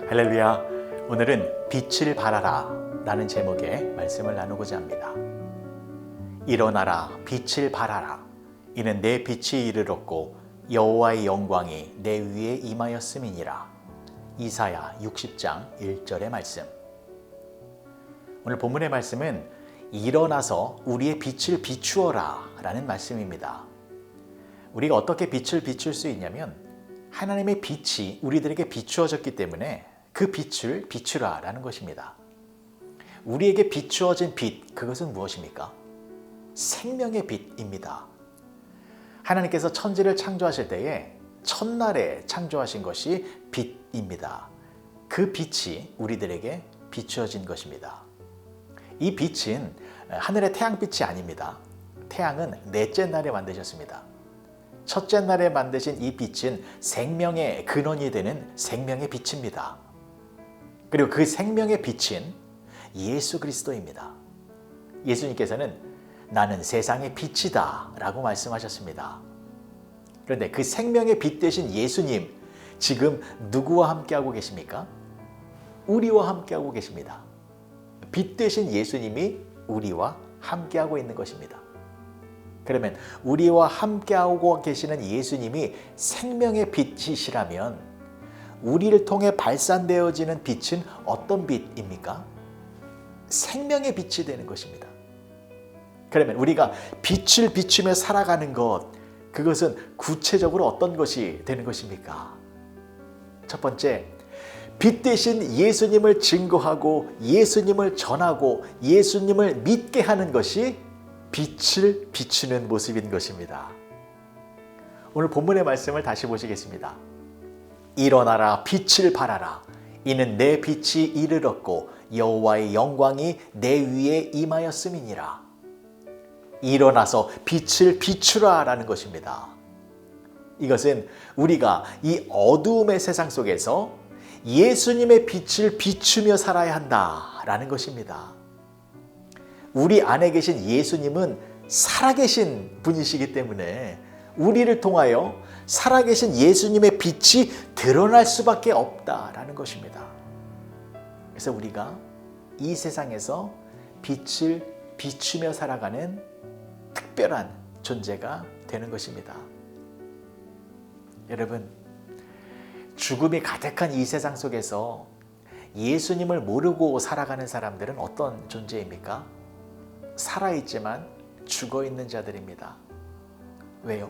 할렐루야. 오늘은 빛을 발하라 라는 제목의 말씀을 나누고자 합니다. 일어나라, 빛을 발하라. 이는 내 빛이 이르렀고 여호와의 영광이 내 위에 임하였음이니라. 이사야 60장 1절의 말씀. 오늘 본문의 말씀은 일어나서 우리의 빛을 비추어라 라는 말씀입니다. 우리가 어떻게 빛을 비출 수 있냐면 하나님의 빛이 우리들에게 비추어졌기 때문에 그 빛을 비추라 라는 것입니다. 우리에게 비추어진 빛, 그것은 무엇입니까? 생명의 빛입니다. 하나님께서 천지를 창조하실 때에 첫날에 창조하신 것이 빛입니다. 그 빛이 우리들에게 비추어진 것입니다. 이 빛은 하늘의 태양빛이 아닙니다. 태양은 넷째 날에 만드셨습니다. 첫째 날에 만드신 이 빛은 생명의 근원이 되는 생명의 빛입니다. 그리고 그 생명의 빛은 예수 그리스도입니다. 예수님께서는 나는 세상의 빛이다 라고 말씀하셨습니다. 그런데 그 생명의 빛 되신 예수님, 지금 누구와 함께하고 계십니까? 우리와 함께하고 계십니다. 빛 되신 예수님이 우리와 함께하고 있는 것입니다. 그러면 우리와 함께하고 계시는 예수님이 생명의 빛이시라면 우리를 통해 발산되어지는 빛은 어떤 빛입니까? 생명의 빛이 되는 것입니다. 그러면 우리가 빛을 비추며 살아가는 것, 그것은 구체적으로 어떤 것이 되는 것입니까? 첫 번째, 빛 대신 예수님을 증거하고 예수님을 전하고 예수님을 믿게 하는 것이 빛을 비추는 모습인 것입니다. 오늘 본문의 말씀을 다시 보시겠습니다. 일어나라, 빛을 발하라. 이는 내 빛이 이르렀고 여호와의 영광이 내 위에 임하였음이니라. 일어나서 빛을 비추라 라는 것입니다. 이것은 우리가 이 어두움의 세상 속에서 예수님의 빛을 비추며 살아야 한다라는 것입니다. 우리 안에 계신 예수님은 살아계신 분이시기 때문에 우리를 통하여 살아계신 예수님의 빛이 드러날 수밖에 없다라는 것입니다. 그래서 우리가 이 세상에서 빛을 비추며 살아가는 특별한 존재가 되는 것입니다. 여러분, 죽음이 가득한 이 세상 속에서 예수님을 모르고 살아가는 사람들은 어떤 존재입니까? 살아있지만 죽어있는 자들입니다. 왜요?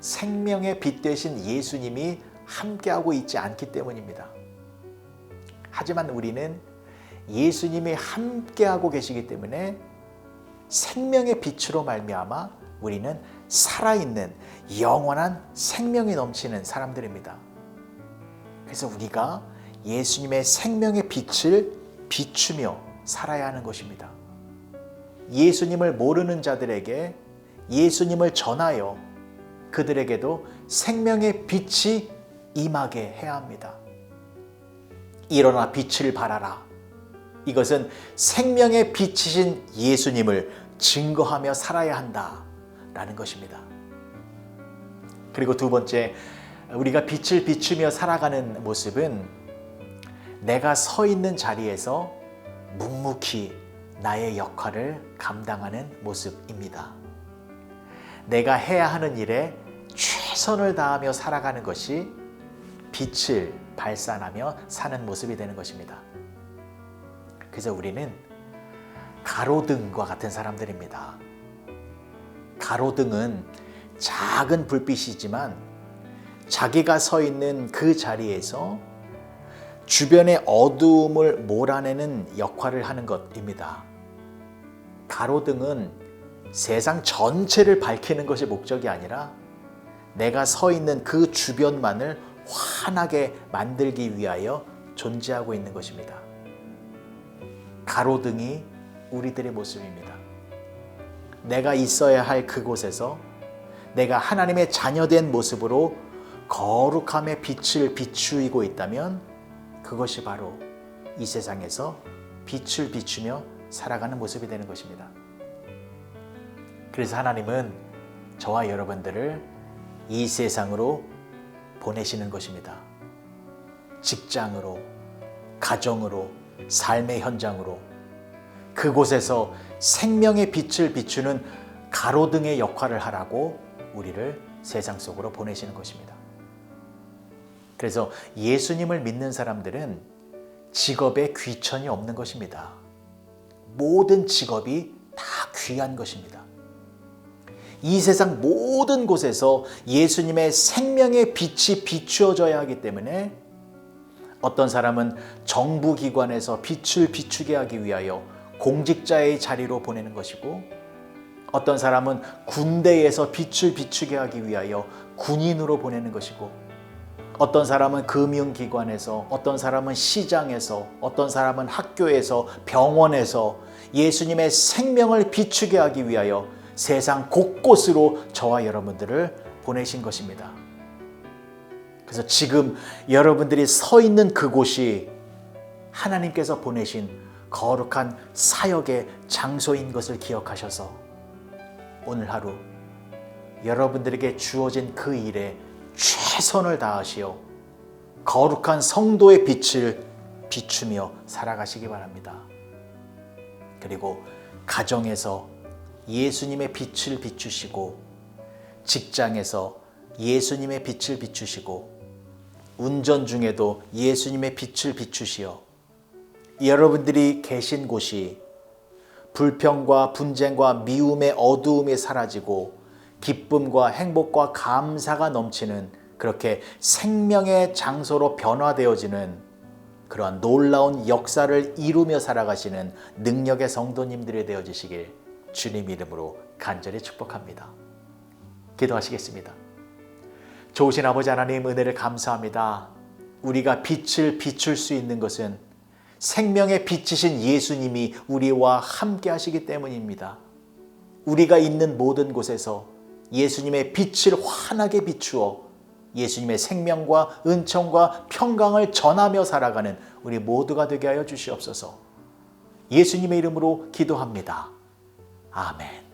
생명의 빛 되신 예수님이 함께하고 있지 않기 때문입니다. 하지만 우리는 예수님이 함께하고 계시기 때문에 생명의 빛으로 말미암아 우리는 살아있는 영원한 생명이 넘치는 사람들입니다. 그래서 우리가 예수님의 생명의 빛을 비추며 살아야 하는 것입니다. 예수님을 모르는 자들에게 예수님을 전하여 그들에게도 생명의 빛이 임하게 해야 합니다. 일어나 빛을 발하라. 이것은 생명의 빛이신 예수님을 증거하며 살아야 한다라는 것입니다. 그리고 두 번째, 우리가 빛을 비추며 살아가는 모습은 내가 서 있는 자리에서 묵묵히 나의 역할을 감당하는 모습입니다. 내가 해야 하는 일에 최선을 다하며 살아가는 것이 빛을 발산하며 사는 모습이 되는 것입니다. 그래서 우리는 가로등과 같은 사람들입니다. 가로등은 작은 불빛이지만 자기가 서 있는 그 자리에서 주변의 어두움을 몰아내는 역할을 하는 것입니다. 가로등은 세상 전체를 밝히는 것이 목적이 아니라 내가 서 있는 그 주변만을 환하게 만들기 위하여 존재하고 있는 것입니다. 가로등이 우리들의 모습입니다. 내가 있어야 할 그곳에서 내가 하나님의 자녀된 모습으로 거룩함의 빛을 비추고 있다면 그것이 바로 이 세상에서 빛을 비추며 살아가는 모습이 되는 것입니다. 그래서 하나님은 저와 여러분들을 이 세상으로 보내시는 것입니다. 직장으로, 가정으로, 삶의 현장으로, 그곳에서 생명의 빛을 비추는 가로등의 역할을 하라고 우리를 세상 속으로 보내시는 것입니다. 그래서 예수님을 믿는 사람들은 직업에 귀천이 없는 것입니다. 모든 직업이 다 귀한 것입니다. 이 세상 모든 곳에서 예수님의 생명의 빛이 비추어져야 하기 때문에 어떤 사람은 정부기관에서 빛을 비추게 하기 위하여 공직자의 자리로 보내는 것이고, 어떤 사람은 군대에서 빛을 비추게 하기 위하여 군인으로 보내는 것이고, 어떤 사람은 금융기관에서, 어떤 사람은 시장에서, 어떤 사람은 학교에서, 병원에서 예수님의 생명을 비추게 하기 위하여 세상 곳곳으로 저와 여러분들을 보내신 것입니다. 그래서 지금 여러분들이 서 있는 그곳이 하나님께서 보내신 거룩한 사역의 장소인 것을 기억하셔서 오늘 하루 여러분들에게 주어진 그 일에 최선을 다하시어 거룩한 성도의 빛을 비추며 살아가시기 바랍니다. 그리고 가정에서 예수님의 빛을 비추시고, 직장에서 예수님의 빛을 비추시고, 운전 중에도 예수님의 빛을 비추시어 여러분들이 계신 곳이 불평과 분쟁과 미움의 어두움이 사라지고 기쁨과 행복과 감사가 넘치는, 그렇게 생명의 장소로 변화되어지는 그러한 놀라운 역사를 이루며 살아가시는 능력의 성도님들이 되어지시길 주님 이름으로 간절히 축복합니다. 기도하시겠습니다. 좋으신 아버지 하나님, 은혜를 감사합니다. 우리가 빛을 비출 수 있는 것은 생명의 빛이신 예수님이 우리와 함께 하시기 때문입니다. 우리가 있는 모든 곳에서 예수님의 빛을 환하게 비추어 예수님의 생명과 은총과 평강을 전하며 살아가는 우리 모두가 되게 하여 주시옵소서. 예수님의 이름으로 기도합니다. 아멘.